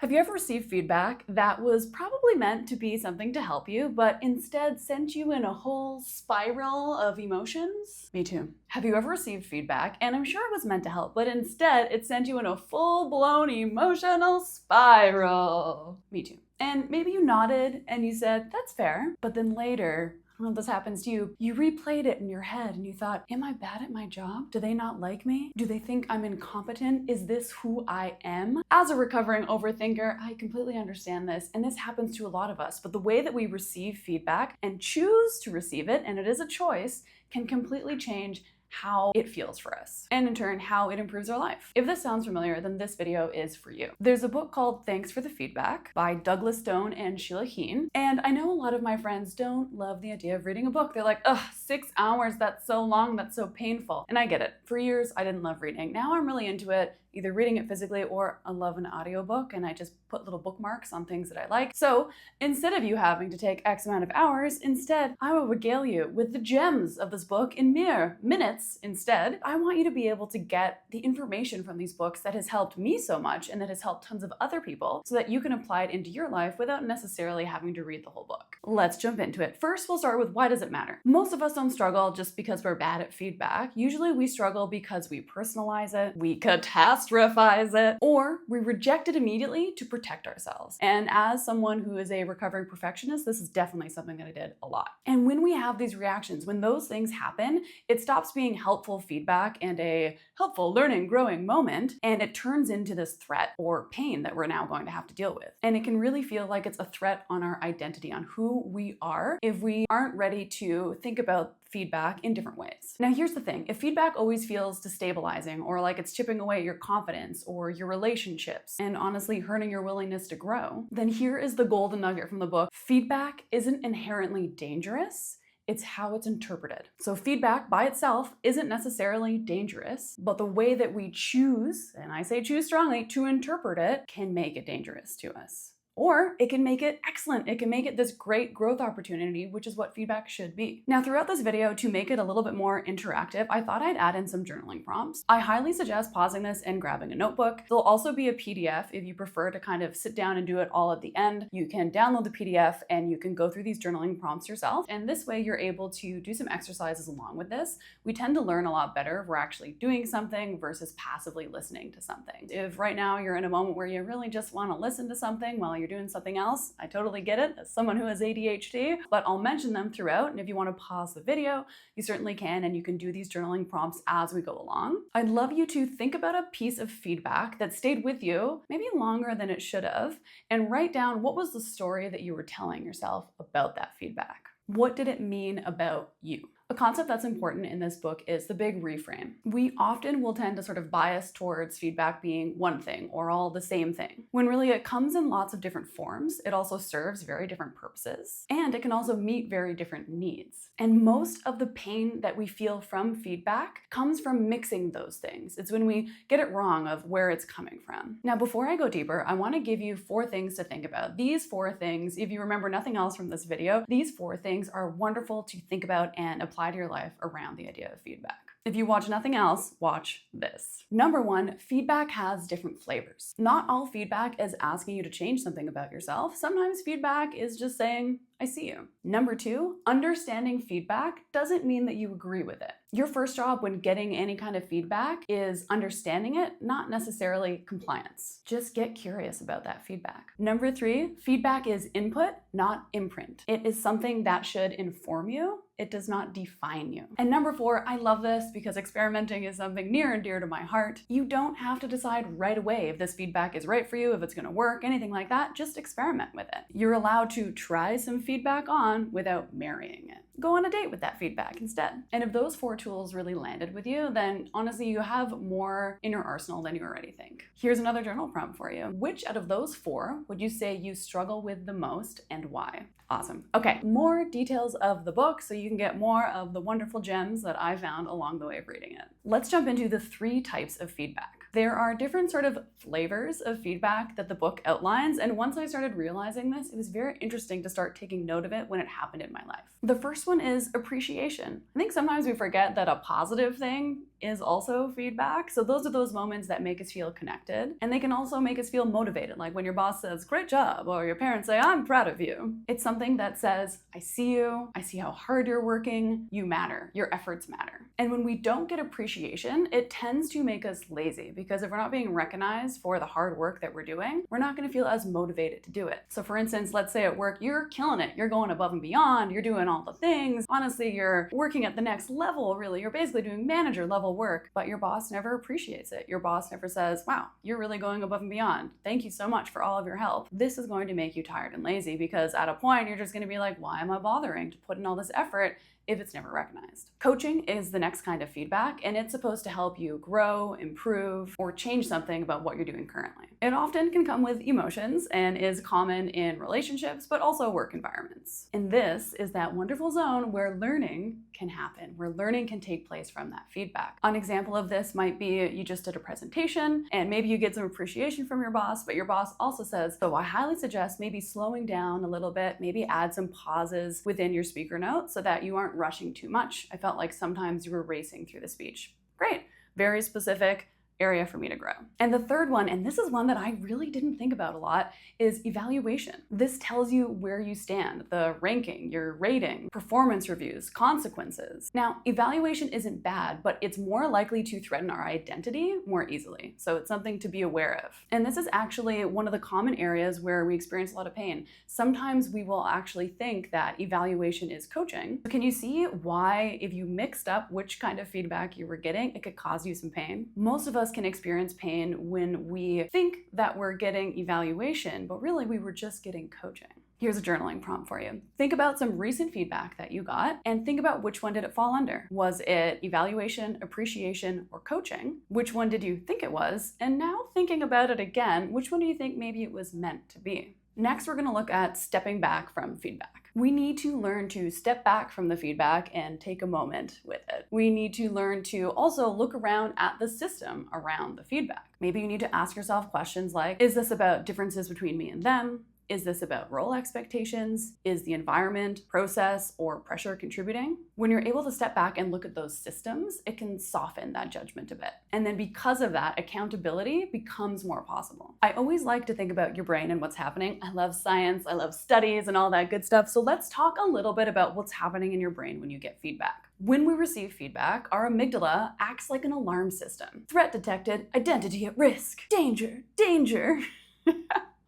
Have you ever received feedback that was probably meant to be something to help you, but instead sent you in a whole spiral of emotions? Me too. Have you ever received feedback, and I'm sure it was meant to help, but instead it sent you in a full-blown emotional spiral? Me too. And maybe you nodded and you said, that's fair, but then later, I don't know if this happens to you, you replayed it in your head and you thought, am I bad at my job? Do they not like me? Do they think I'm incompetent? Is this who I am? As a recovering overthinker, I completely understand this, and this happens to a lot of us, but the way that we receive feedback and choose to receive it, and it is a choice, can completely change how it feels for us, and in turn, how it improves our life. If this sounds familiar, then this video is for you. There's a book called Thanks for the Feedback by Douglas Stone and Sheila Heen, and I know a lot of my friends don't love the idea of reading a book. They're like, ugh, 6 hours, that's so long, that's so painful. And I get it. For years, I didn't love reading. Now I'm really into it, either reading it physically or I love an audiobook, and I just put little bookmarks on things that I like. So instead of you having to take X amount of hours, instead, I will regale you with the gems of this book in mere minutes instead. I want you to be able to get the information from these books that has helped me so much and that has helped tons of other people so that you can apply it into your life without necessarily having to read the whole book. Let's jump into it. First, we'll start with why does it matter? Most of us don't struggle just because we're bad at feedback. Usually we struggle because we personalize it, we catastrophize it, or we reject it immediately to protect ourselves. And as someone who is a recovering perfectionist, this is definitely something that I did a lot. And when we have these reactions, when those things happen, it stops being helpful feedback and a helpful learning, growing moment, and it turns into this threat or pain that we're now going to have to deal with. And it can really feel like it's a threat on our identity, on who we are, if we aren't ready to think about feedback in different ways. Now, here's the thing. If feedback always feels destabilizing or like it's chipping away your confidence or your relationships and honestly hurting your willingness to grow, then here is the golden nugget from the book. Feedback isn't inherently dangerous. It's how it's interpreted. So feedback by itself isn't necessarily dangerous, but the way that we choose, and I say choose strongly, to interpret it can make it dangerous to us. Or it can make it excellent. It can make it this great growth opportunity, which is what feedback should be. Now, throughout this video, to make it a little bit more interactive, I thought I'd add in some journaling prompts. I highly suggest pausing this and grabbing a notebook. There'll also be a PDF if you prefer to kind of sit down and do it all at the end. You can download the PDF and you can go through these journaling prompts yourself. And this way you're able to do some exercises along with this. We tend to learn a lot better if we're actually doing something versus passively listening to something. If right now you're in a moment where you really just want to listen to something while you're doing something else, I totally get it as someone who has ADHD, but I'll mention them throughout. And if you want to pause the video, you certainly can, and you can do these journaling prompts as we go along. I'd love you to think about a piece of feedback that stayed with you, maybe longer than it should have, and write down what was the story that you were telling yourself about that feedback. What did it mean about you? A concept that's important in this book is the big reframe. We often will tend to sort of bias towards feedback being one thing or all the same thing, when really it comes in lots of different forms. It also serves very different purposes, and it can also meet very different needs. And most of the pain that we feel from feedback comes from mixing those things. It's when we get it wrong of where it's coming from. Now, before I go deeper, I want to give you 4 things to think about. These 4 things, if you remember nothing else from this video, these 4 things are wonderful to think about and apply to your life around the idea of feedback. If you watch nothing else, watch this. Number 1, feedback has different flavors. Not all feedback is asking you to change something about yourself. Sometimes feedback is just saying, I see you. Number 2, understanding feedback doesn't mean that you agree with it. Your first job when getting any kind of feedback is understanding it, not necessarily compliance. Just get curious about that feedback. Number 3, feedback is input, not imprint. It is something that should inform you. It does not define you. And number 4, I love this because experimenting is something near and dear to my heart. You don't have to decide right away if this feedback is right for you, if it's gonna work, anything like that. Just experiment with it. You're allowed to try some feedback on without marrying it. Go on a date with that feedback instead. And if those 4 tools really landed with you, then honestly, you have more in your arsenal than you already think. Here's another journal prompt for you. Which out of those 4 would you say you struggle with the most and why? Awesome. Okay, more details of the book so you can get more of the wonderful gems that I found along the way of reading it. Let's jump into the 3 types of feedback. There are different sort of flavors of feedback that the book outlines, and once I started realizing this, it was very interesting to start taking note of it when it happened in my life. The first one is appreciation. I think sometimes we forget that a positive thing is also feedback. So those are those moments that make us feel connected, and they can also make us feel motivated. Like when your boss says, "Great job," or your parents say, "I'm proud of you." It's something that says, "I see you, I see how hard you're working, you matter, your efforts matter." And when we don't get appreciation, it tends to make us lazy, because if we're not being recognized for the hard work that we're doing, we're not going to feel as motivated to do it. So for instance, let's say at work, you're killing it, you're going above and beyond, you're doing all the things. Honestly, you're working at the next level, really. You're basically doing manager level work, but your boss never appreciates it. Your boss never says, "Wow, you're really going above and beyond. Thank you so much for all of your help." This is going to make you tired and lazy, because at a point you're just going to be like, why am I bothering to put in all this effort if it's never recognized? Coaching is the next kind of feedback, and it's supposed to help you grow, improve, or change something about what you're doing currently. It often can come with emotions and is common in relationships, but also work environments. And this is that wonderful zone where learning can happen, where learning can take place from that feedback. An example of this might be you just did a presentation and maybe you get some appreciation from your boss, but your boss also says, "So I highly suggest maybe slowing down a little bit, maybe add some pauses within your speaker notes so that you aren't rushing too much. I felt like sometimes you were racing through the speech." Great, very specific area for me to grow. And the third one, and this is one that I really didn't think about a lot, is evaluation. This tells you where you stand, the ranking, your rating, performance reviews, consequences. Now, evaluation isn't bad, but it's more likely to threaten our identity more easily. So it's something to be aware of. And this is actually one of the common areas where we experience a lot of pain. Sometimes we will actually think that evaluation is coaching. Can you see why, if you mixed up which kind of feedback you were getting, it could cause you some pain? Most of us can experience pain when we think that we're getting evaluation, but really we were just getting coaching. Here's a journaling prompt for you. Think about some recent feedback that you got and think about which one did it fall under. Was it evaluation, appreciation, or coaching? Which one did you think it was? And now thinking about it again, which one do you think maybe it was meant to be? Next, we're going to look at stepping back from feedback. We need to learn to step back from the feedback and take a moment with it. We need to learn to also look around at the system around the feedback. Maybe you need to ask yourself questions like, is this about differences between me and them? Is this about role expectations? Is the environment, process, or pressure contributing? When you're able to step back and look at those systems, it can soften that judgment a bit. And then because of that, accountability becomes more possible. I always like to think about your brain and what's happening. I love science, I love studies and all that good stuff. So let's talk a little bit about what's happening in your brain when you get feedback. When we receive feedback, our amygdala acts like an alarm system. Threat detected, identity at risk, danger, danger.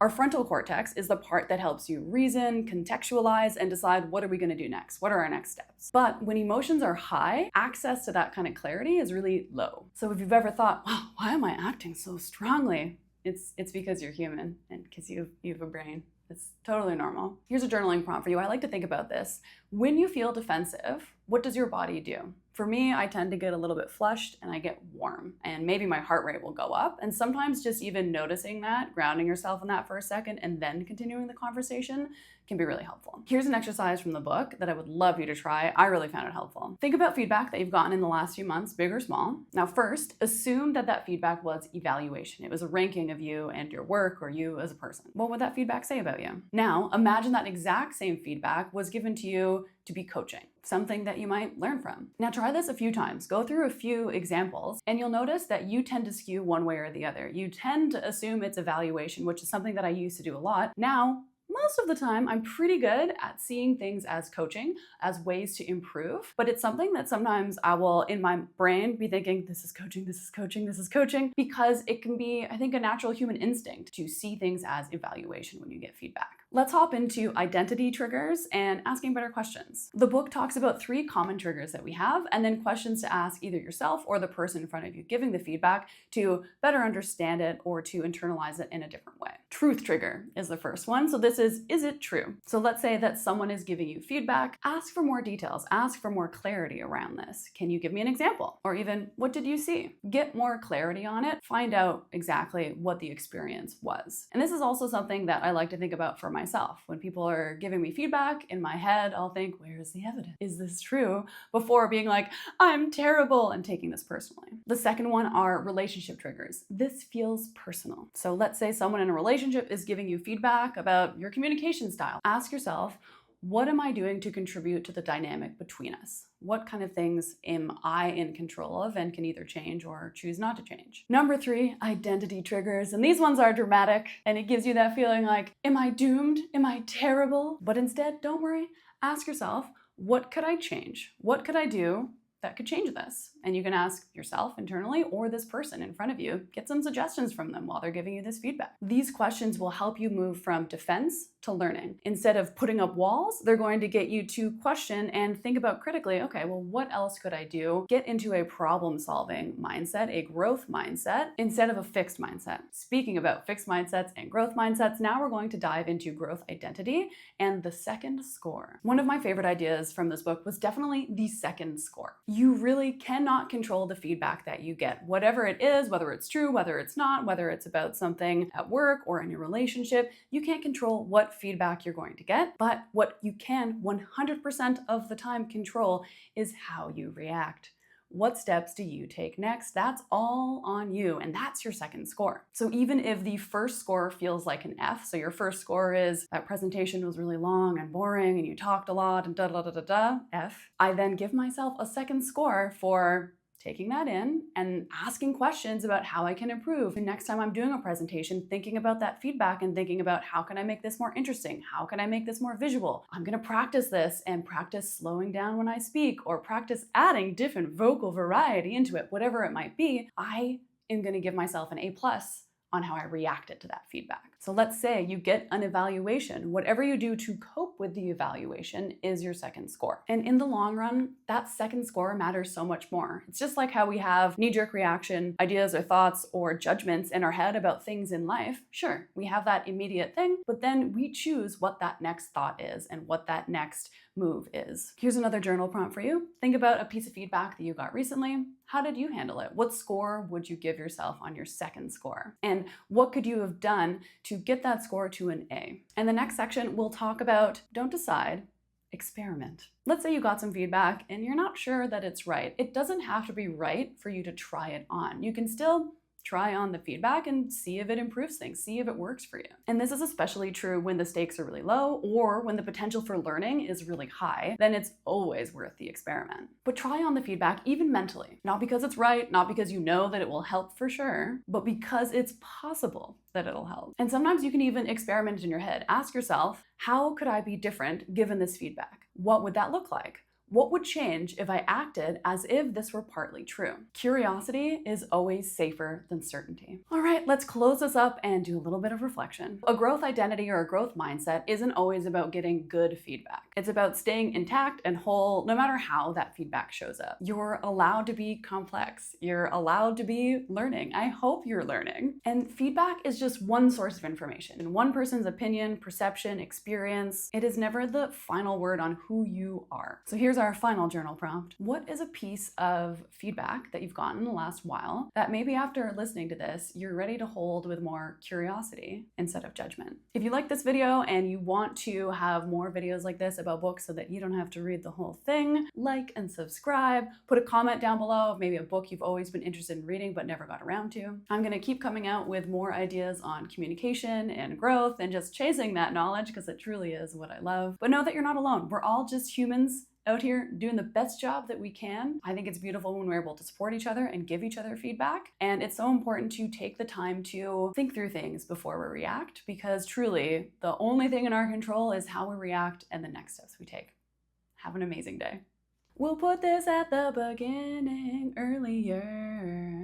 Our frontal cortex is the part that helps you reason, contextualize, and decide what are we going to do next? What are our next steps? But when emotions are high, access to that kind of clarity is really low. So if you've ever thought, wow, why am I acting so strongly? It's because you're human and because you have a brain. It's totally normal. Here's a journaling prompt for you. I like to think about this. When you feel defensive, what does your body do? For me, I tend to get a little bit flushed and I get warm, and maybe my heart rate will go up. And sometimes just even noticing that, grounding yourself in that for a second and then continuing the conversation can be really helpful. Here's an exercise from the book that I would love you to try. I really found it helpful. Think about feedback that you've gotten in the last few months, big or small. Now first, assume that that feedback was evaluation. It was a ranking of you and your work or you as a person. What would that feedback say about you? Now, imagine that exact same feedback was given to you to be coaching, something that you might learn from. Now try this a few times, go through a few examples, and you'll notice that you tend to skew one way or the other. You tend to assume it's evaluation, which is something that I used to do a lot. Now, most of the time, I'm pretty good at seeing things as coaching, as ways to improve, but it's something that sometimes I will, in my brain, be thinking, this is coaching, this is coaching, this is coaching, because it can be, I think, a natural human instinct to see things as evaluation when you get feedback. Let's hop into identity triggers and asking better questions. The book talks about 3 common triggers that we have, and then questions to ask either yourself or the person in front of you giving the feedback to better understand it or to internalize it in a different way. Truth trigger is the first one. So this is it true? So let's say that someone is giving you feedback. Ask for more details. Ask for more clarity around this. Can you give me an example? Or even, what did you see? Get more clarity on it. Find out exactly what the experience was. And this is also something that I like to think about for myself. When people are giving me feedback, in my head, I'll think, where's the evidence? Is this true? Before being like, I'm terrible, and taking this personally. The second one are relationship triggers. This feels personal. So let's say someone in a relationship is giving you feedback about your communication style. Ask yourself, What am I doing to contribute to the dynamic between us? What kind of things am I in control of and can either change or choose not to change? Number 3, identity triggers. And these ones are dramatic, and it gives you that feeling like, am I doomed? Am I terrible? But instead, don't worry. Ask yourself, what could I change? What could I do that could change this? And you can ask yourself internally or this person in front of you, get some suggestions from them while they're giving you this feedback. These questions will help you move from defense to learning. Instead of putting up walls, they're going to get you to question and think about critically, okay, well, what else could I do? Get into a problem-solving mindset, a growth mindset, instead of a fixed mindset. Speaking about fixed mindsets and growth mindsets, now we're going to dive into growth identity and the second score. One of my favorite ideas from this book was definitely the second score. You really cannot control the feedback that you get, whatever it is, whether it's true, whether it's not, whether it's about something at work or in your relationship. You can't control what feedback you're going to get, but what you can 100% of the time control is how you react. What steps do you take next? That's all on you, and that's your second score. So even if the first score feels like an F, so your first score is that presentation was really long and boring and you talked a lot and F, I then give myself a second score for taking that in and asking questions about how I can improve. And next time I'm doing a presentation, thinking about that feedback and thinking about how can I make this more interesting? How can I make this more visual? I'm gonna practice this and practice slowing down when I speak or practice adding different vocal variety into it, whatever it might be. I am gonna give myself an A+ on how I reacted to that feedback. So let's say you get an evaluation. Whatever you do to cope with the evaluation is your second score. And in the long run, that second score matters so much more. It's just like how we have knee-jerk reaction, ideas or thoughts or judgments in our head about things in life. Sure, we have that immediate thing, but then we choose what that next thought is and what that next move is. Here's another journal prompt for you. Think about a piece of feedback that you got recently. How did you handle it? What score would you give yourself on your second score? And what could you have done to get that score to an A? And the next section, we'll talk about don't decide, experiment. Let's say you got some feedback and you're not sure that it's right. It doesn't have to be right for you to try it on. You can still try on the feedback and see if it improves things, see if it works for you. And this is especially true when the stakes are really low or when the potential for learning is really high, then it's always worth the experiment. But try on the feedback even mentally, not because it's right, not because you know that it will help for sure, but because it's possible that it'll help. And sometimes you can even experiment in your head. Ask yourself, how could I be different given this feedback? What would that look like? What would change if I acted as if this were partly true? Curiosity is always safer than certainty. All right, let's close this up and do a little bit of reflection. A growth identity or a growth mindset isn't always about getting good feedback. It's about staying intact and whole no matter how that feedback shows up. You're allowed to be complex. You're allowed to be learning. I hope you're learning. And feedback is just one source of information. And one person's opinion, perception, experience, it is never the final word on who you are. So here's our final journal prompt. What is a piece of feedback that you've gotten in the last while that maybe after listening to this, you're ready to hold with more curiosity instead of judgment? If you like this video and you want to have more videos like this about books so that you don't have to read the whole thing, like and subscribe. Put a comment down below of maybe a book you've always been interested in reading but never got around to. I'm gonna keep coming out with more ideas on communication and growth and just chasing that knowledge because it truly is what I love. But know that you're not alone. We're all just humans out here doing the best job that we can. I think it's beautiful when we're able to support each other and give each other feedback. And it's so important to take the time to think through things before we react, because truly the only thing in our control is how we react and the next steps we take. Have an amazing day. We'll put this at the beginning earlier.